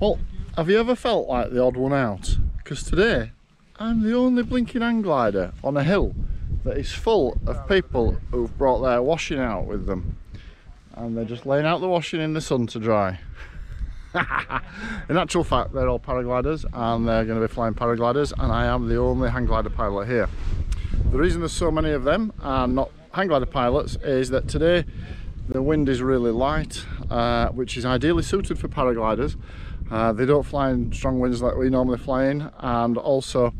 Well, have you ever felt like the odd one out? Because today I'm the only blinking hang glider on a hill that is full of people who've brought their washing out with them, and they're just laying out the washing in the sun to dry. In actual fact, they're all paragliders and they're going to be flying paragliders, and I am the only hang glider pilot here. The reason there's so many of them and not hang glider pilots is that today the wind is really light, which is ideally suited for paragliders. They don't fly in strong winds like we normally fly in, and also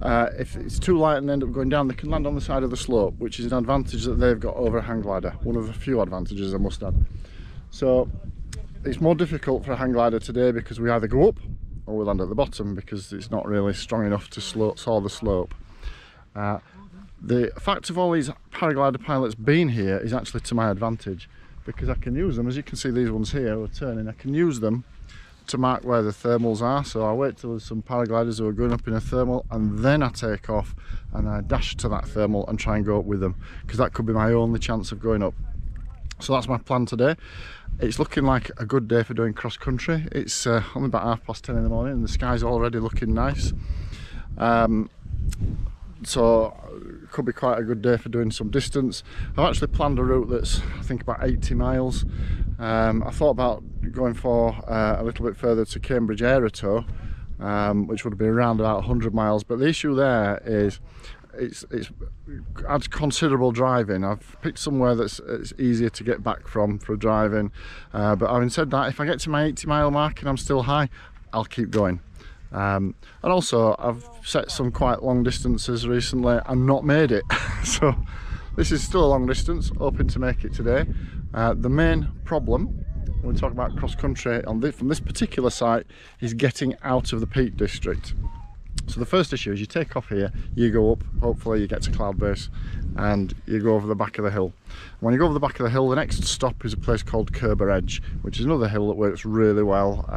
if it's too light and end up going down, they can land on the side of the slope, which is an advantage that they've got over a hang glider. One of the few advantages, I must add. So it's more difficult for a hang glider today because we either go up or we land at the bottom because it's not really strong enough to saw the slope. The fact of all these paraglider pilots being here is actually to my advantage, because I can use them, as you can see these ones here are turning, I can use them to mark where the thermals are. So I wait till there's some paragliders who are going up in a thermal, and then I take off and I dash to that thermal and try and go up with them, because that could be my only chance of going up. So that's my plan today. It's looking like a good day for doing cross country. It's only about 10:30 in the morning and the sky's already looking nice. So it could be quite a good day for doing some distance. I've actually planned a route that's, I think, about 80 miles. I thought about going for a little bit further to Cambridge Aerotow, which would be around about 100 miles, but the issue there is it's adds considerable driving. I've picked somewhere that's it's easier to get back from for driving, but having said that, if I get to my 80-mile mark and I'm still high, I'll keep going. And also I've set some quite long distances recently and not made it. So this is still a long distance, hoping to make it today. The main problem when we talk about cross country from this particular site is getting out of the Peak District. So the first issue is you take off here, you go up, hopefully you get to cloud base, and you go over the back of the hill. When you go over the back of the hill, the next stop is a place called Kerber Edge, which is another hill that works really well.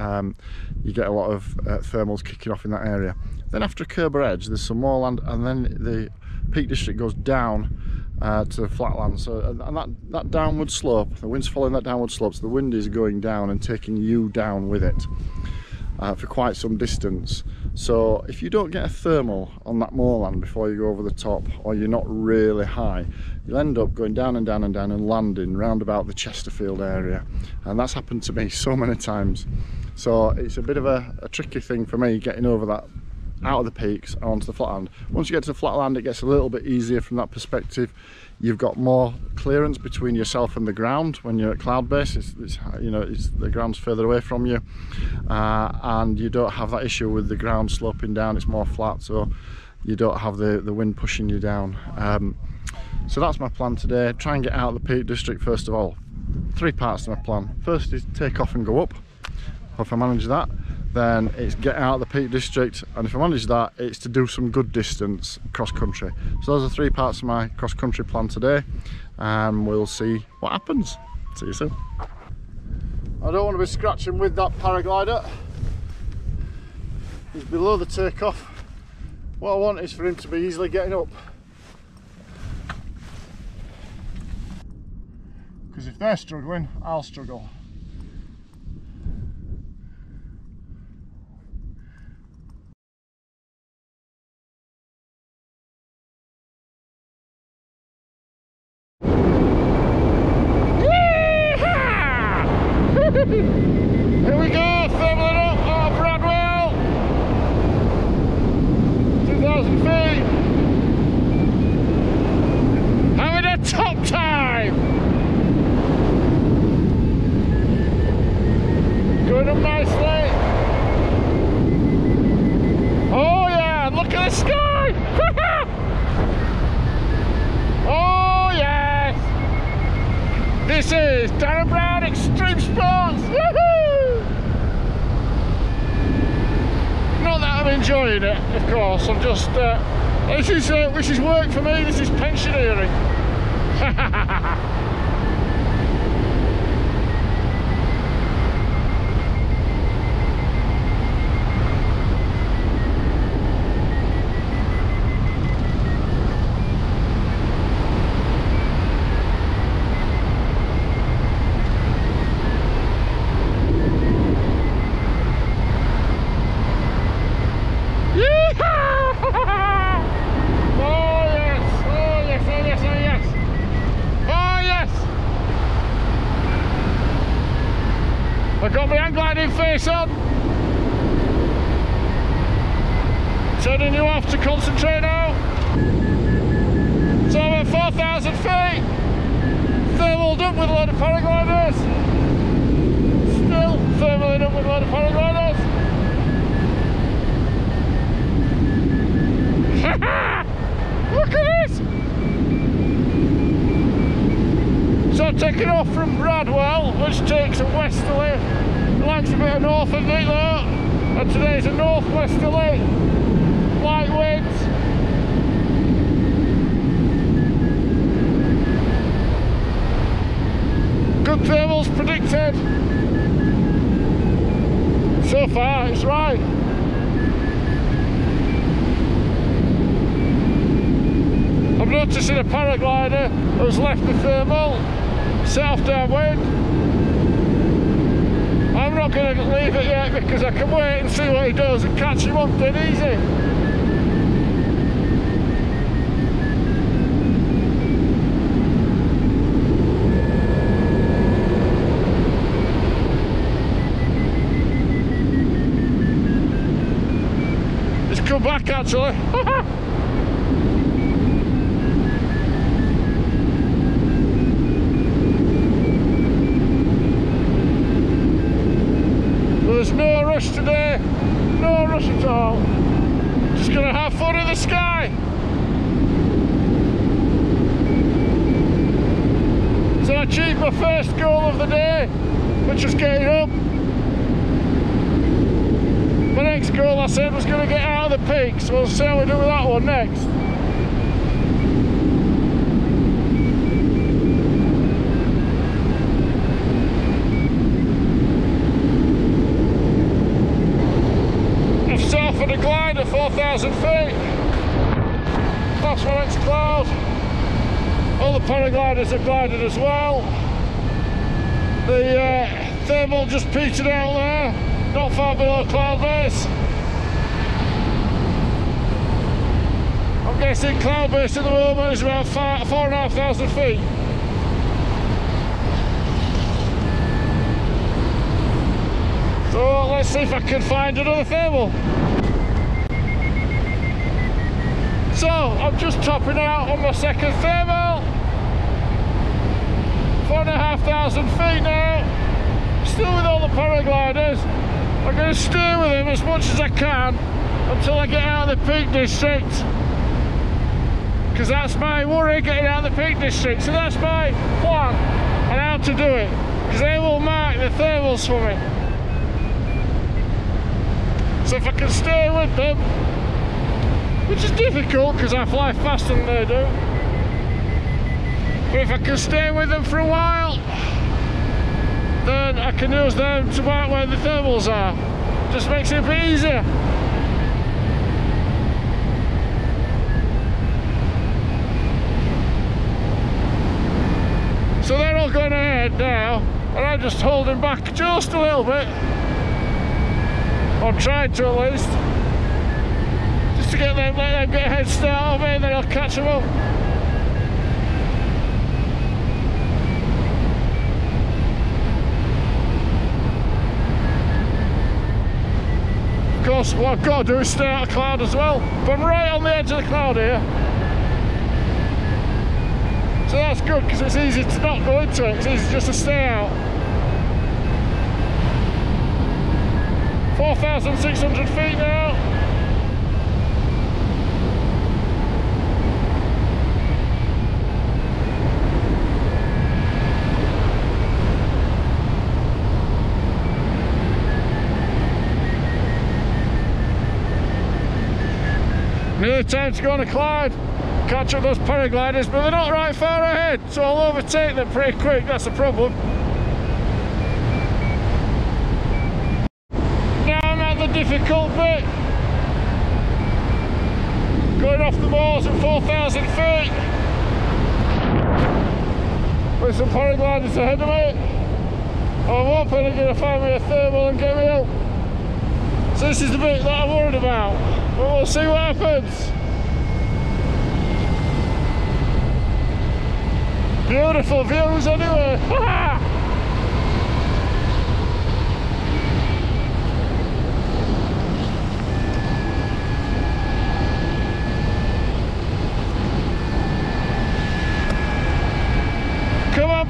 You get a lot of thermals kicking off in that area. Then after Kerber Edge there's some more land, and then the Peak District goes down to the flatland. So and that downward slope, the wind's following that downward slope, so the wind is going down and taking you down with it for quite some distance. So if you don't get a thermal on that moorland before you go over the top, or you're not really high, you'll end up going down and down and down and landing round about the Chesterfield area, and that's happened to me so many times. So it's a bit of a tricky thing for me getting over that, out of the peaks and onto the flatland. Once you get to the flatland, it gets a little bit easier from that perspective. You've got more clearance between yourself and the ground when you're at cloud base. The ground's further away from you, and you don't have that issue with the ground sloping down. It's more flat, so you don't have the wind pushing you down. So that's my plan today. Try and get out of the Peak District first of all. 3 parts to my plan. First is take off and go up. If I manage that, then it's get out of the Peak District, and if I manage that, it's to do some good distance cross country. So those are 3 parts of my cross country plan today, and we'll see what happens. See you soon. I don't want to be scratching with that paraglider. He's below the takeoff. What I want is for him to be easily getting up, because if they're struggling, I'll struggle. Here we go, thermaling up off Bradwell, 2,000 feet, having a top time, going up nicely. Oh yeah, look at the sky. Oh yes, this is Darren Extreme Sports. Woohoo! Not that I'm enjoying it, of course. I'm just this is work for me. This is pensioneering. face on. Turning you off to concentrate now. So I'm at 4,000 feet. Thermaled up with a load of paragliders. Still thermaling up with a load of paragliders. Look at this! So taking off from Bradwell, which takes a westerly, likes a bit of north of it though, and today's a northwesterly, light winds. Good thermals predicted. So far it's right. I'm noticing a paraglider who's left the thermal, set off downwind. I'm not going to leave it yet because I can wait and see what he does and catch him up dead easy. He's come back actually. There's no rush today, no rush at all. Just gonna have fun in the sky. So I achieved my first goal of the day, which was getting up. My next goal I said was gonna get out of the peak, so we'll see how we do with that one next. For the glide at 4,000 feet. That's my next cloud. All the paragliders have glided as well. The thermal just petered out there, not far below cloud base. I'm guessing cloud base at the moment is about 4,500 feet. So let's see if I can find another thermal. So I'm just topping out on my second thermal. 4,500 feet now. Still with all the paragliders. I'm going to stay with them as much as I can until I get out of the Peak District. Because that's my worry, getting out of the Peak District. So that's my plan on how to do it. Because they will mark the thermals for me. So if I can stay with them, which is difficult because I fly faster than they do, but if I can stay with them for a while, then I can use them to mark where the thermals are. Just makes it a bit easier. So they're all going ahead now, and I'm just holding back just a little bit. I'm trying to at least. Just to get them, let them get a head start on me, and then I'll catch them up. Of course, what I've got to do is stay out of cloud as well. But I'm right on the edge of the cloud here. So that's good, because it's easy to not go into it. It's easy just to stay out. 4,600 feet now. Nearly time to go on a cloud, catch up those paragliders, but they're not right far ahead, so I'll overtake them pretty quick, that's the problem. Now I'm at the difficult bit. Going off the moors at 4,000 feet. With some paragliders ahead of me. I'm hoping they're going to find me a thermal and get me up. So this is the bit that I'm worried about. But we'll see what happens. Beautiful views anyway.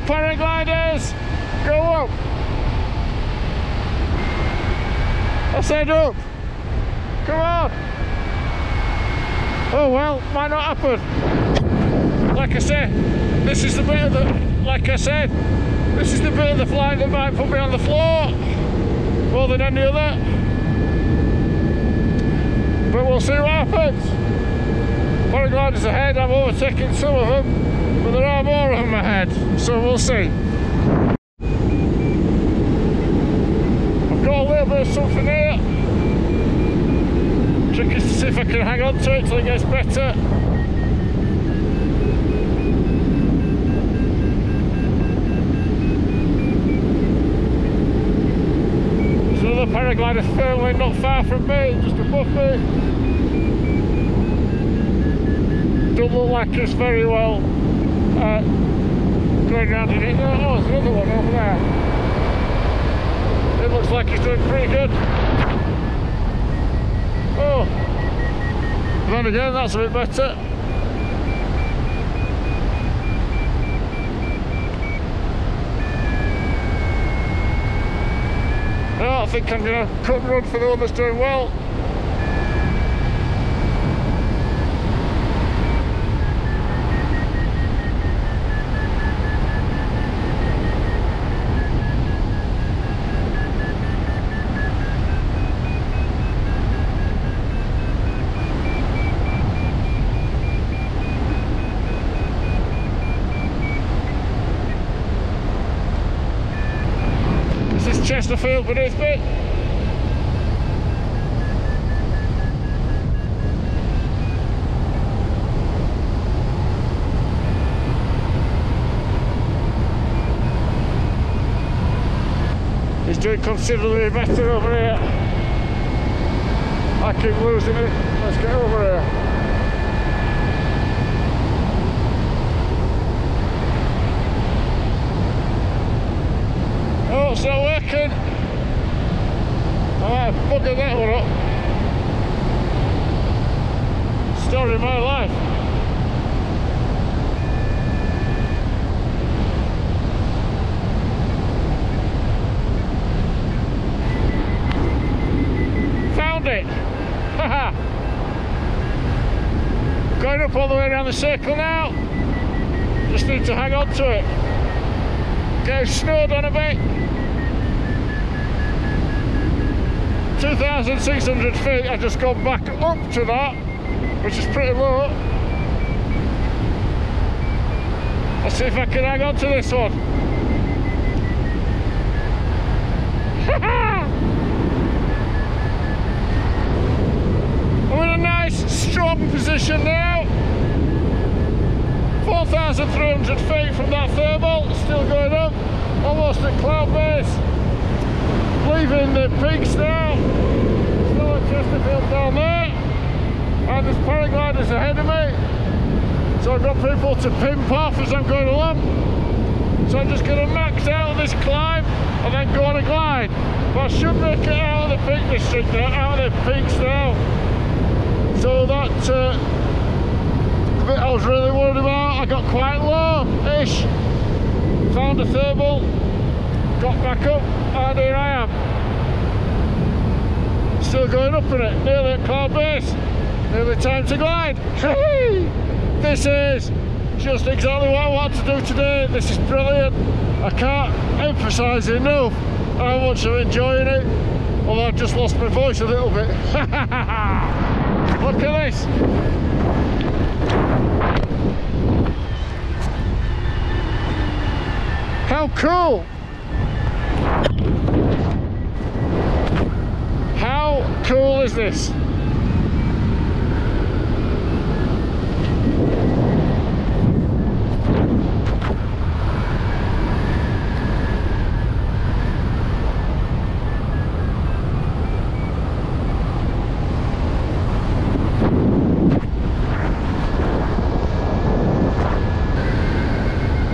paragliders! Go up! I said up! Come on! Oh well, might not happen. Like I said, this is the bit of the, like I said, this is the bit of the flight that might put me on the floor more than any other. But we'll see what happens. Paragliders ahead, I'm overtaking some of them, but there are more of them ahead, so we'll see. I've got a little bit of something here. Trick is to see if I can hang on to it till it gets better. There's another paraglider firmly not far from me, just above me. Don't look like it's very well going around in it. Oh, there's another one over there. It looks like he's doing pretty good. Oh, then again, that's a bit better. No, I think I'm going to cut and run for the one that's doing well. Chesterfield beneath me. He's doing considerably better over here. I keep losing it. Let's get over here. Oh, it's not working. I might have buggered that one up. Story of my life. Found it. Haha. Going up all the way around the circle now. Just need to hang on to it. Getting snowed on a bit. 2,600 feet, I just got back up to that, which is pretty low. Let's see if I can hang on to this one. I'm in a nice, strong position now. 4,300 feet from that thermal, still going up, almost at cloud base. Leaving the peaks now, still at Chesterfield down there, and there's paragliders ahead of me, so I've got people to pimp off as I'm going along, so I'm just going to max out this climb and then go on a glide, but I should make it out of the peak district now, out of the peaks now, so that the bit I was really worried about, I got quite low-ish, found a thermal, got back up, and here I am. Still going up in it, nearly at cloud base, nearly time to glide. This is just exactly what I want to do today. This is brilliant. I can't emphasise enough how much I'm enjoying it, although I've just lost my voice a little bit. Look at this. How cool! How cool is this?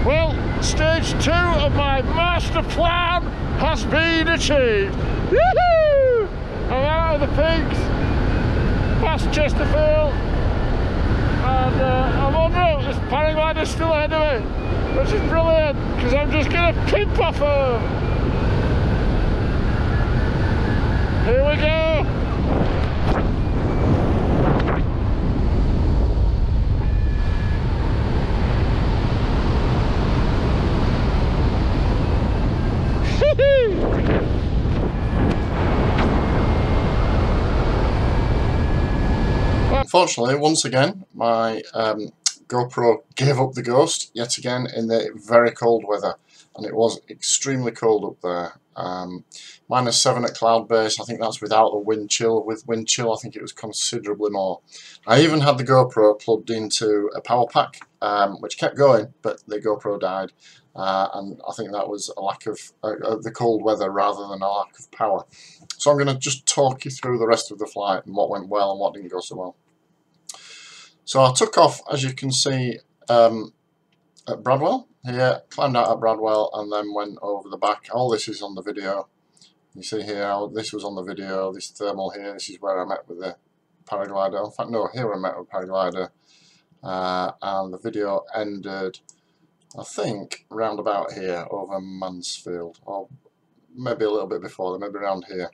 Well, stage 2 of my master plan has been achieved. Woohoo! I'm out of the peaks, past Chesterfield, and I'm on route. This paraglider's still ahead of me. which is brilliant because I'm just going to pimp off her. Here we go. Unfortunately, once again, my GoPro gave up the ghost yet again in the very cold weather, and it was extremely cold up there. -7 at cloud base. I think that's without the wind chill. With wind chill, I think it was considerably more. I even had the GoPro plugged into a power pack, which kept going, but the GoPro died, and I think that was a lack of the cold weather rather than a lack of power. So I'm going to just talk you through the rest of the flight and what went well and what didn't go so well. So I took off, as you can see, at Bradwell here, climbed out at Bradwell and then went over the back. All this is on the video. You see here how this was on the video, this thermal here, this is where I met with the paraglider. In fact, no, here I met with paraglider. And the video ended, I think, round about here over Mansfield, or maybe a little bit before, maybe around here.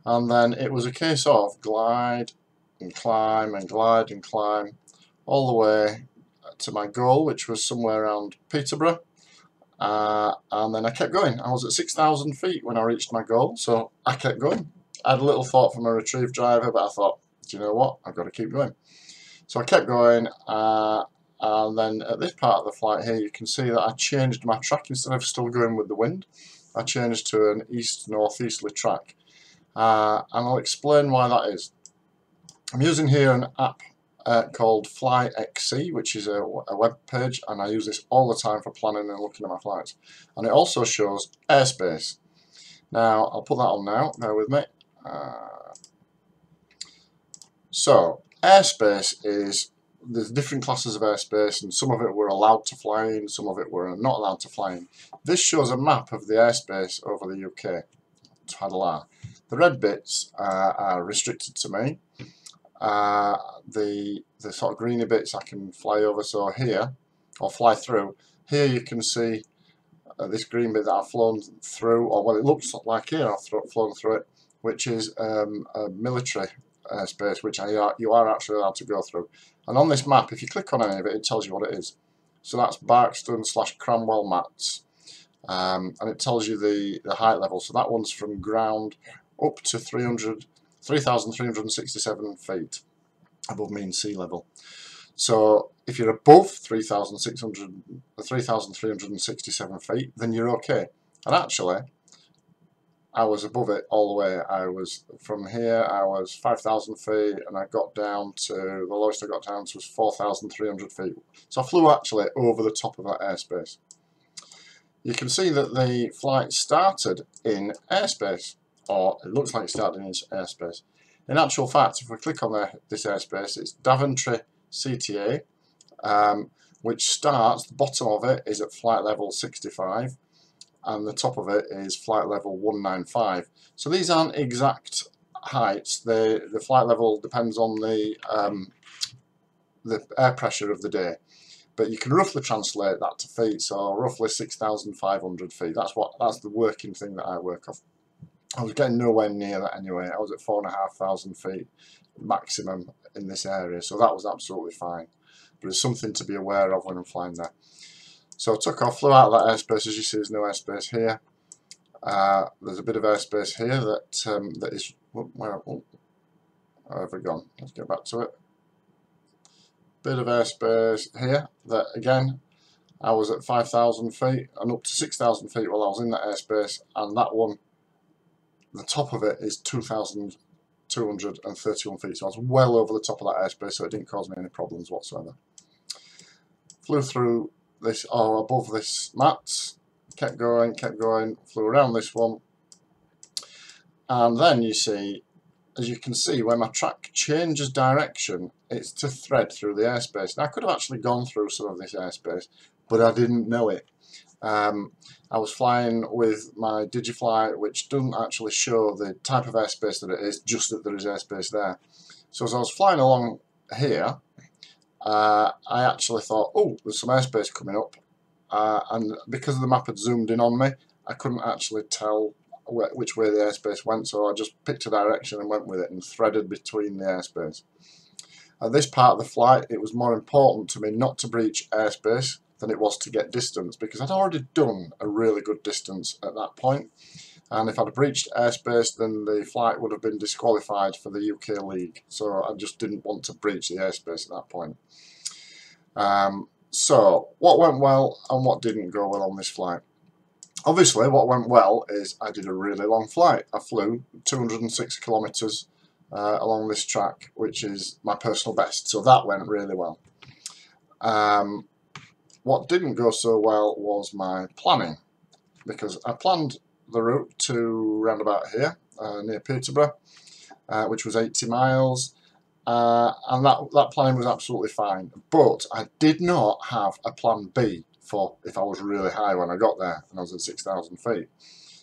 And then it was a case of glide and climb and glide and climb all the way to my goal, which was somewhere around Peterborough. And then I kept going. I was at 6,000 feet when I reached my goal, so I kept going. I had a little thought from a retrieve driver, but I thought, do you know what, I've got to keep going. So I kept going, and then at this part of the flight here, you can see that I changed my track. Instead of still going with the wind, I changed to an east-northeasterly track. And I'll explain why that is. I'm using here an app called FlyXC, which is a web page, and I use this all the time for planning and looking at my flights. And it also shows airspace. Now, I'll put that on now, bear with me. So, airspace is, there's different classes of airspace, and some of it we're allowed to fly in, some of it we're not allowed to fly in. This shows a map of the airspace over the UK. Ta-da-la. The red bits are restricted to me. The sort of greeny bits I can fly over, so here, or fly through. Here you can see this green bit that I've flown through, or what it looks like here, I've flown through it, which is a military airspace, which you are actually allowed to go through. And on this map, if you click on any of it, it tells you what it is. So that's Barkston/Cranwell Mats. And it tells you the height level. So that one's from ground up to 3,367 feet above mean sea level. So if you're above 3,367 feet, then you're okay. And actually, I was above it all the way. I was from here, I was 5,000 feet, and I got down to, the lowest I got down to was 4,300 feet. So I flew actually over the top of that airspace. You can see that the flight started in airspace, or it looks like it started in airspace. In actual fact, if we click on this airspace, it's Daventry CTA, which starts, the bottom of it is at flight level 65, and the top of it is flight level 195. So these aren't exact heights. The flight level depends on the air pressure of the day. But you can roughly translate that to feet, so roughly 6,500 feet. That's the working thing that I work off. I was getting nowhere near that anyway. I was at 4,500 feet maximum in this area, so that was absolutely fine. But it's something to be aware of when I'm flying there. So I took off, flew out of that airspace. As you see, there's no airspace here. There's a bit of airspace here that is, where have we gone? Let's get back to it. Bit of airspace here that, again, I was at 5,000 feet and up to 6,000 feet while I was in that airspace, and that one, the top of it is 2,231 feet, so I was well over the top of that airspace, so it didn't cause me any problems whatsoever. Flew through this, or above this mats, kept going, flew around this one, and then you see, as you can see, when my track changes direction, it's to thread through the airspace. Now, I could have actually gone through some of this airspace, but I didn't know it. I was flying with my Digifly, which doesn't actually show the type of airspace that it is, just that there is airspace there. So as I was flying along here, I actually thought, oh, there's some airspace coming up, and because the map had zoomed in on me, I couldn't actually tell which way the airspace went, so I just picked a direction and went with it and threaded between the airspace. At this part of the flight, it was more important to me not to breach airspace than it was to get distance, because I'd already done a really good distance at that point, and if I'd breached airspace, then the flight would have been disqualified for the UK League, so I just didn't want to breach the airspace at that point. So what went well and what didn't go well on this flight? Obviously, what went well is I did a really long flight. I flew 206 kilometres along this track, which is my personal best, so that went really well. What didn't go so well was my planning, because I planned the route to round about here, near Peterborough, which was 80 miles, and that planning was absolutely fine, but I did not have a plan B for if I was really high when I got there and I was at 6,000 feet.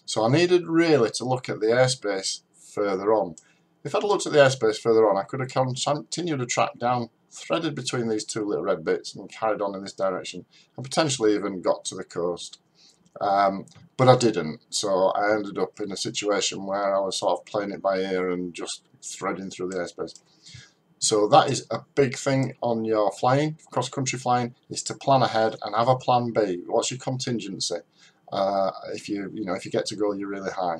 So I needed really to look at the airspace further on. If I'd looked at the airspace further on, I could have continued to track down, threaded between these two little red bits and carried on in this direction, and potentially even got to the coast. But I didn't, so I ended up in a situation where I was sort of playing it by ear and just threading through the airspace. So that is a big thing on your flying, cross-country flying, is to plan ahead and have a plan B. What's your contingency? If you get to go, you're really high,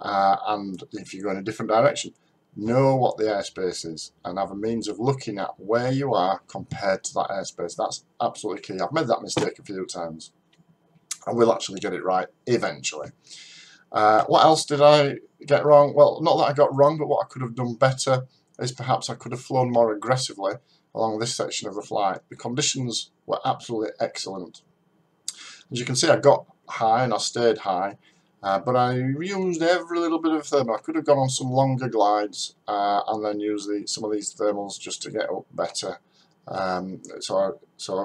and if you go in a different direction, know what the airspace is and have a means of looking at where you are compared to that airspace. That's absolutely key. I've made that mistake a few times. I will actually get it right eventually. What else did I get wrong? Well, not that I got wrong, but what I could have done better is perhaps I could have flown more aggressively along this section of the flight. The conditions were absolutely excellent. As you can see, I got high and I stayed high, but I used every little bit of thermal. I could have gone on some longer glides and then used some of these thermals just to get up better. So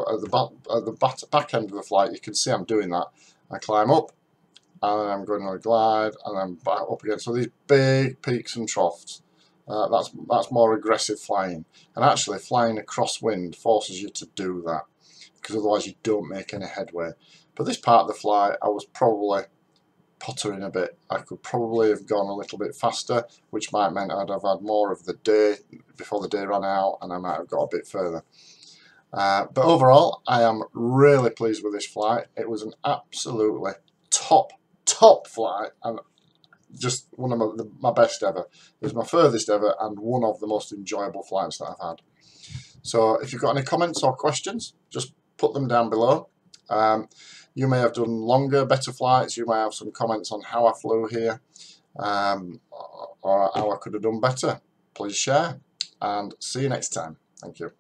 at the back end of the flight, you can see I'm doing that. I climb up, and I'm going on a glide, and then back up again. So these big peaks and troughs. That's more aggressive flying, and actually flying across wind forces you to do that, because otherwise you don't make any headway. But this part of the flight, I was probably pottering a bit. I could probably have gone a little bit faster, which might mean I'd have had more of the day before the day ran out, and I might have got a bit further. But overall, I am really pleased with this flight. It was an absolutely top flight, and just one of my best ever. It was my furthest ever and one of the most enjoyable flights that I've had. So if you've got any comments or questions, just put them down below. You may have done longer, better flights. You may have some comments on how I flew here, or how I could have done better. Please share, and see you next time. Thank you.